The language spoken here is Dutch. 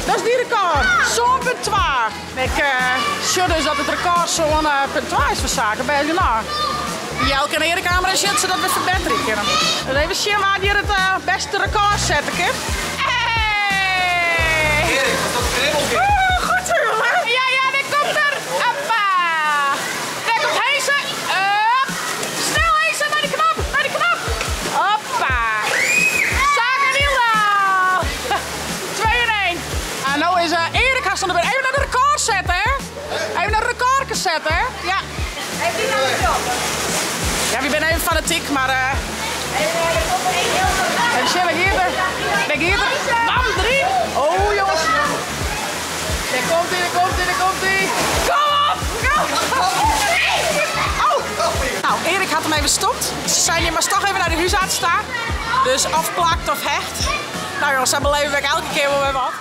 Dat is die record. Zo'n punt 2. Ik zie dus dat het record zo'n punt 2 is voor zaken. Ben je nou? Jelke en Erik camera zit zodat we verbeteren kunnen. Dus even zien waar die het beste record zetten kan. Hey! Erik, wat is dat kribbel? Goed zo, jongen. Ja, daar komt er. Hoppa. Daar komt Heese. Snel Heese, naar die knop. Hoppa. Zakenilo. 2 in 1. En nou is Erik gaat dan even naar de record zetten, hè? Even naar de record zetten, hè? Ja. Heeft die nou een job? Ja, ik ben even fanatiek, maar even zien, ik hier. Bam, 3. Oh, jongens. Daar komt ie. Kom op! Oh! Nou, Erik had hem even gestopt. Ze zijn hier maar toch even naar de huisarts staan. Dus of plakt of hecht. Nou jongens, dat beleven we elke keer wel weer wat.